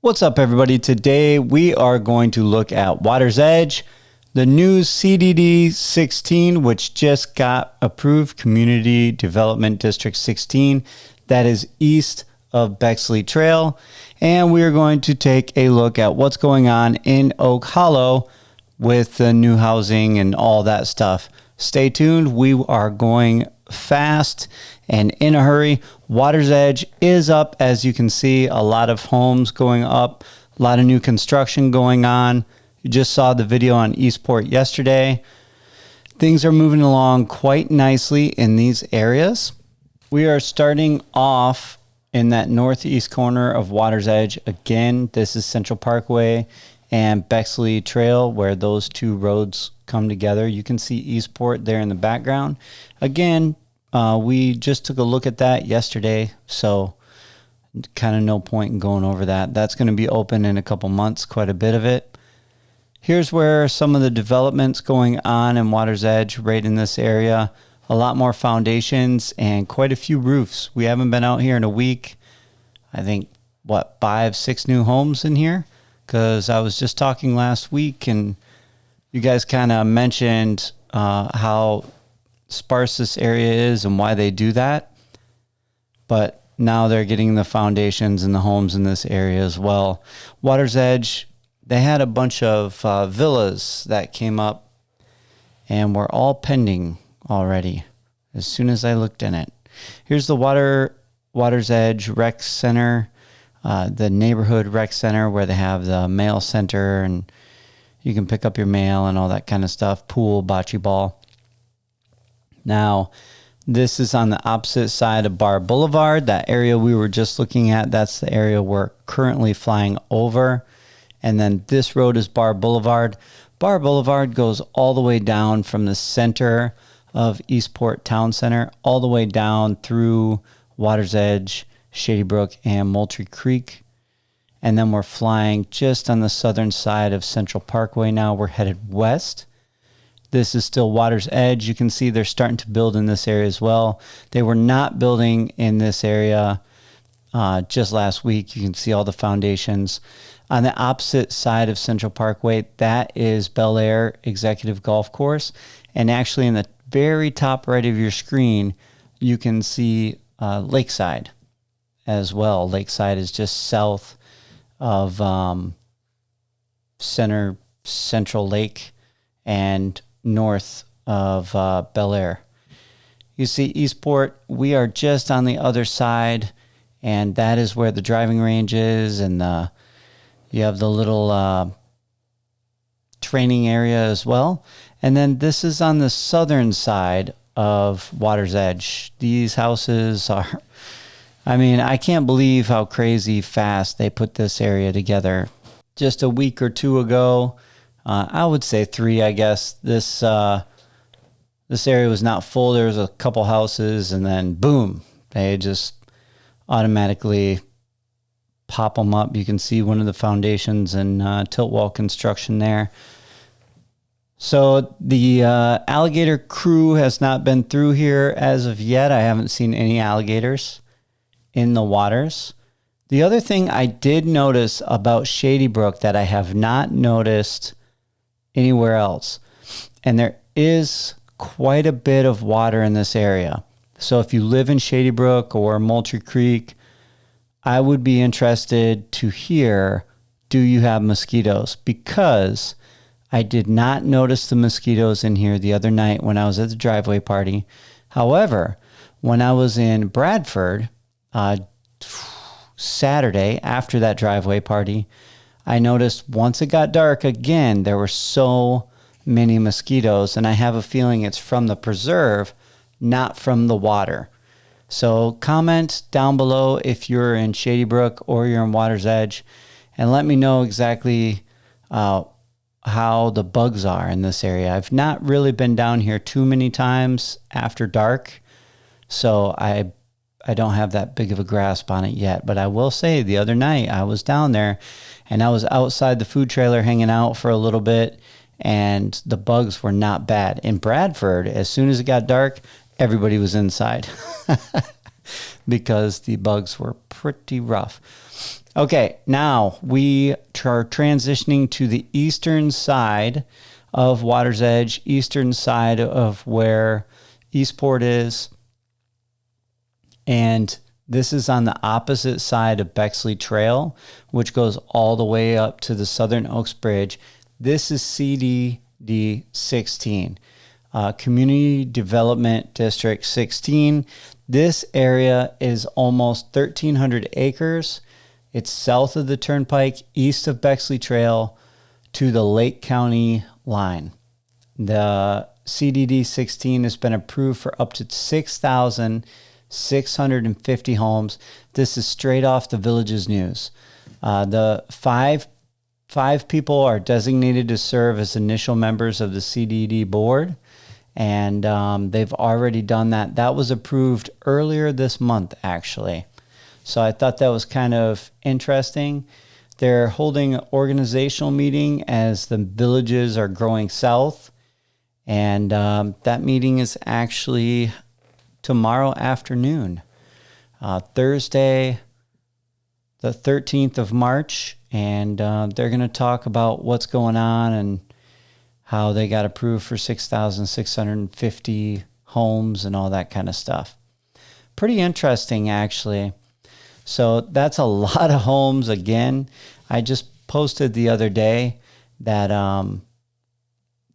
What's up, everybody? Today we are going to look at Water's Edge, the new CDD 16, which just got approved, Community Development District 16. That is east of Bexley Trail. And we are going to take a look at what's going on in Oak Hollow with the new housing and all that stuff. Stay tuned. We are going fast and in a hurry. Water's Edge is up, as you can see. A lot of homes going up, a lot of new construction going on. You just saw the video on Eastport yesterday. Things are moving along quite nicely in these areas. We are starting off in that northeast corner of Water's Edge. Again, this is Central Parkway and Bexley Trail, where those two roads come together. You can see Eastport there in the background. Again, we just took a look at that yesterday, so kind of no point in going over that. That's going to be open in a couple months, quite a bit of it. Here's where some of the development's going on in Water's Edge, right in this area. A lot more foundations and quite a few roofs. We haven't been out here in a week. I think, 5, 6 new homes in here? Because I was just talking last week, and you guys kind of mentioned how sparse this area is and why they do that. But now they're getting the foundations and the homes in this area as well. Water's Edge, they had a bunch of villas that came up and were all pending already as soon as I looked in it. Here's the Water's Edge Rec Center, the neighborhood rec center where they have the mail center and you can pick up your mail and all that kind of stuff, pool, bocce ball. Now, this is on the opposite side of Bar Boulevard. That area we were just looking at, that's the area we're currently flying over. And then this road is Bar Boulevard. Bar Boulevard goes all the way down from the center of Eastport Town Center, all the way down through Water's Edge, Shady Brook, and Moultrie Creek. And then we're flying just on the southern side of Central Parkway now. We're headed west. This is still Water's Edge. You can see they're starting to build in this area as well. They were not building in this area just last week. You can see all the foundations. On the opposite side of Central Parkway, that is Bel Air Executive Golf Course. And actually in the very top right of your screen, you can see Lakeside as well. Lakeside is just south of Central Lake and north of Bel Air. You see Eastport, we are just on the other side, and that is where the driving range is, and you have the little training area as well. And then this is on the southern side of Water's Edge. These houses are, I can't believe how crazy fast they put this area together. Just a week or two ago, I would say 3, I guess. This area was not full. There was a couple houses, and then boom, they just automatically pop them up. You can see one of the foundations and tilt wall construction there. So the alligator crew has not been through here as of yet. I haven't seen any alligators in the waters. The other thing I did notice about Shady Brook that I have not noticed anywhere else, and there is quite a bit of water in this area. So if you live in Shady Brook or Moultrie Creek, I would be interested to hear, do you have mosquitoes? Because I did not notice the mosquitoes in here the other night when I was at the driveway party. However, when I was in Bradford Saturday after that driveway party, I noticed once it got dark again, there were so many mosquitoes, and I have a feeling it's from the preserve, not from the water. So comment down below if you're in Shady Brook or you're in Water's Edge, and let me know exactly how the bugs are in this area. I've not really been down here too many times after dark, so I don't have that big of a grasp on it yet. But I will say the other night I was down there and I was outside the food trailer hanging out for a little bit, and the bugs were not bad. In Bradford, as soon as it got dark, everybody was inside because the bugs were pretty rough. Okay, now we are transitioning to the eastern side of Water's Edge, eastern side of where Eastport is. And this is on the opposite side of Bexley Trail, which goes all the way up to the Southern Oaks Bridge. This is CDD 16, Community Development District 16. This area is almost 1,300 acres. It's south of the Turnpike, east of Bexley Trail to the Lake County line. The CDD 16 has been approved for up to 6,650 homes. This is straight off the Village's news. The five people are designated to serve as initial members of the CDD board, and they've already done that. That was approved earlier this month, actually. So I thought that was kind of interesting. They're holding an organizational meeting as the villages are growing south, and that meeting is actually tomorrow afternoon, Thursday, the 13th of March, and they're going to talk about what's going on and how they got approved for 6,650 homes and all that kind of stuff. Pretty interesting, actually. So that's a lot of homes. Again, I just posted the other day that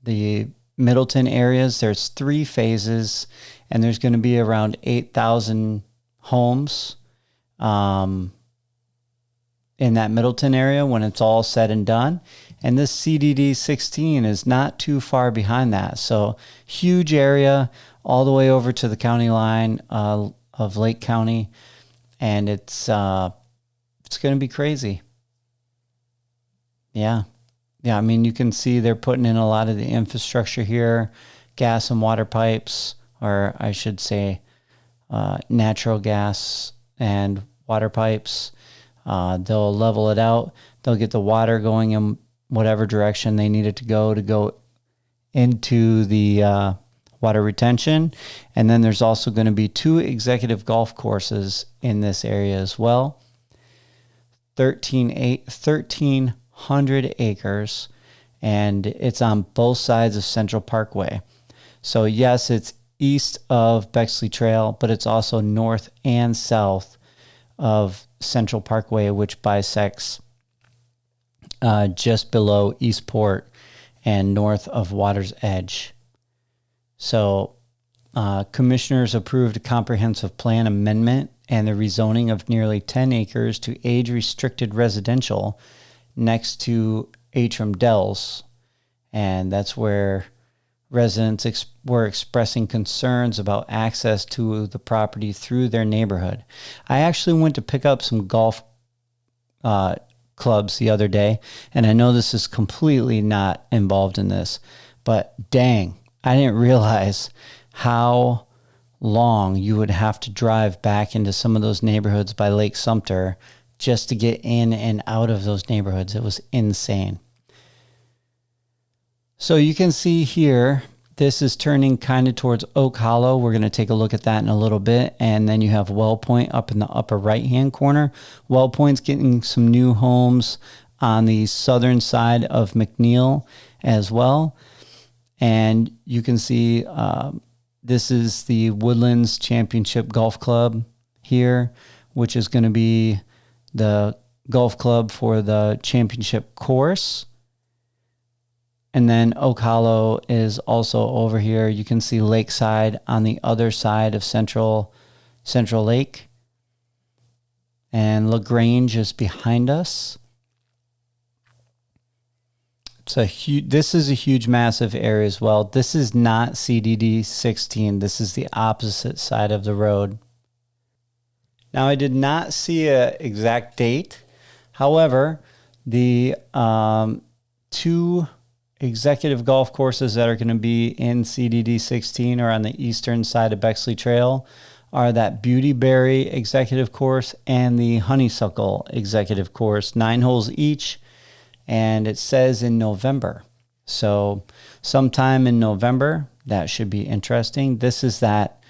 the Middleton areas, there's 3 phases, and there's going to be around 8,000 homes in that Middleton area when it's all said and done. And this CDD 16 is not too far behind that. So huge area all the way over to the county line of Lake County. And it's going to be crazy. Yeah. Yeah, I mean, you can see they're putting in a lot of the infrastructure here, gas and water pipes, or I should say natural gas and water pipes. They'll level it out. They'll get the water going in whatever direction they need it to go into the water retention. And then there's also going to be 2 executive golf courses in this area as well. 1,300 acres, and it's on both sides of Central Parkway. So yes, it's east of Bexley Trail, but it's also north and south of Central Parkway, which bisects just below Eastport and north of Water's Edge. So commissioners approved a comprehensive plan amendment and the rezoning of nearly 10 acres to age-restricted residential next to Atram Dells. And that's where residents were expressing concerns about access to the property through their neighborhood. I actually went to pick up some golf clubs the other day, and I know this is completely not involved in this, but dang, I didn't realize how long you would have to drive back into some of those neighborhoods by Lake Sumter just to get in and out of those neighborhoods. It was insane. So you can see here, this is turning kind of towards Oak Hollow. We're going to take a look at that in a little bit. And then you have WellPoint up in the upper right-hand corner. WellPoint's getting some new homes on the southern side of McNeil as well. And you can see this is the Woodlands Championship Golf Club here, which is going to be the golf club for the championship course. And then Oak Hollow is also over here. You can see Lakeside on the other side of Central Lake. And LaGrange is behind us. This is a huge, massive area as well. This is not CDD 16. This is the opposite side of the road. Now, I did not see an exact date. However, the 2 executive golf courses that are going to be in CDD 16 or on the eastern side of Bexley Trail are that Beautyberry executive course and the Honeysuckle executive course, 9 holes each, and it says in November. So sometime in November, that should be interesting. This is that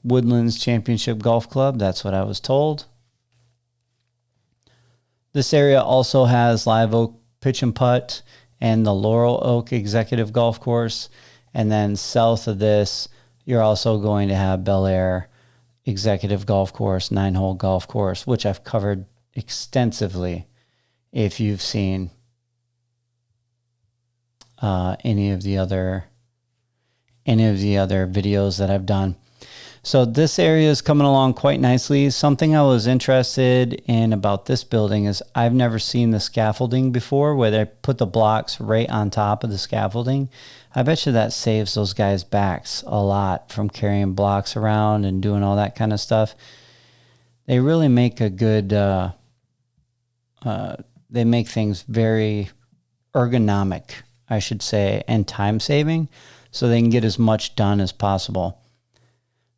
Woodlands Championship Golf Club. That's what I was told. This area also has Live Oak Pitch and Putt and the Laurel Oak Executive Golf Course. And then south of this, you're also going to have Bel Air Executive Golf Course, 9-hole golf course, which I've covered extensively if you've seen any of the other videos that I've done. So this area is coming along quite nicely. Something I was interested in about this building is I've never seen the scaffolding before, where they put the blocks right on top of the scaffolding. I bet you that saves those guys' backs a lot from carrying blocks around and doing all that kind of stuff. They really make a good, they make things very ergonomic, I should say, and time saving, so they can get as much done as possible.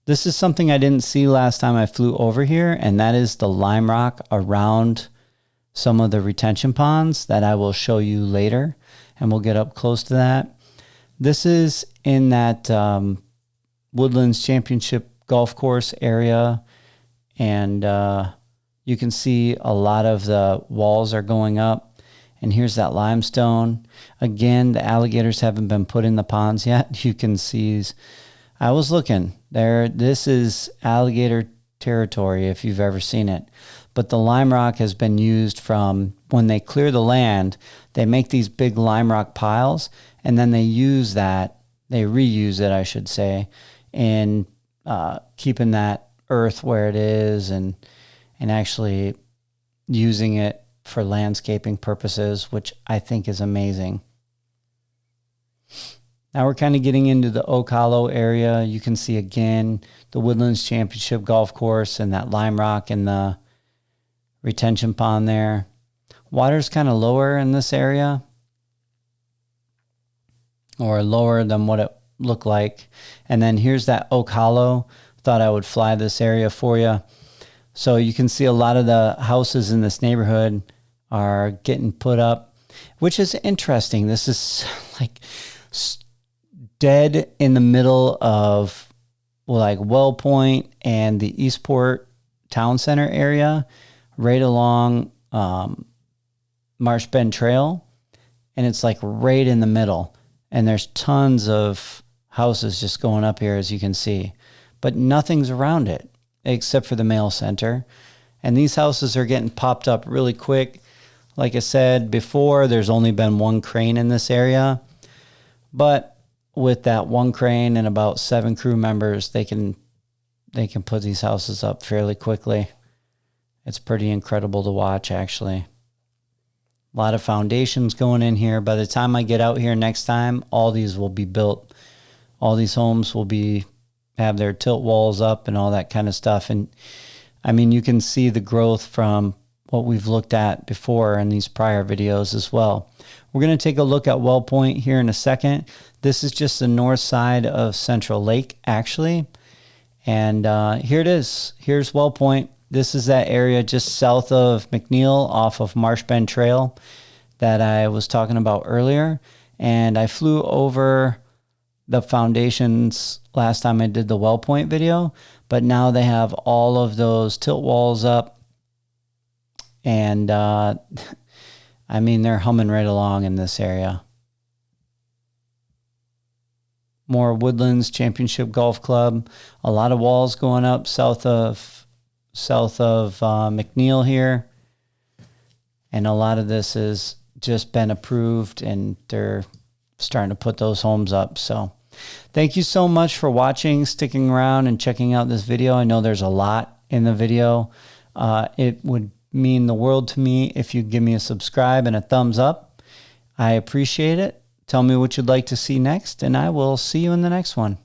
This is something I didn't see last time I flew over here, and that is the lime rock around some of the retention ponds that I will show you later, and we'll get up close to that. This is in that Woodlands Championship golf course area, and you can see a lot of the walls are going up, and here's that limestone. Again, the alligators haven't been put in the ponds yet. You can see, I was looking there. This is alligator territory if you've ever seen it. But the lime rock has been used from when they clear the land, they make these big lime rock piles, and then they use that, they reuse it, I should say, in keeping that earth where it is and actually using it for landscaping purposes, which I think is amazing. Now we're kind of getting into the Oak Hollow area. You can see again the Woodlands Championship golf course and that lime rock in the retention pond there. Water's kind of lower in this area, or lower than what it looked like. And then here's that Oak Hollow. Thought I would fly this area for you. So you can see a lot of the houses in this neighborhood are getting put up, which is interesting. This is like dead in the middle of like WellPoint and the Eastport town center area, right along Marsh Bend Trail. And it's like right in the middle. And there's tons of houses just going up here, as you can see. But nothing's around it except for the mail center. And these houses are getting popped up really quick. Like I said before, there's only been one crane in this area. But with that one crane and about 7 crew members, they can put these houses up fairly quickly. It's pretty incredible to watch, actually. A lot of foundations going in here. By the time I get out here next time, all these will be built. All these homes will have their tilt walls up and all that kind of stuff. And I mean, you can see the growth from what we've looked at before in these prior videos as well. We're going to take a look at WellPoint here in a second. This is just the north side of Central Lake, actually. And here it is. Here's WellPoint. This is that area just south of McNeil off of Marsh Bend Trail that I was talking about earlier. And I flew over the foundations last time I did the WellPoint video, but now they have all of those tilt walls up. And I mean, they're humming right along in this area. More Woodlands Championship Golf Club. A lot of walls going up south of McNeil here. And a lot of this has just been approved, and they're starting to put those homes up. So thank you so much for watching, sticking around, and checking out this video. I know there's a lot in the video. It would mean the world to me if you give me a subscribe and a thumbs up. I appreciate it. Tell me what you'd like to see next, and I will see you in the next one.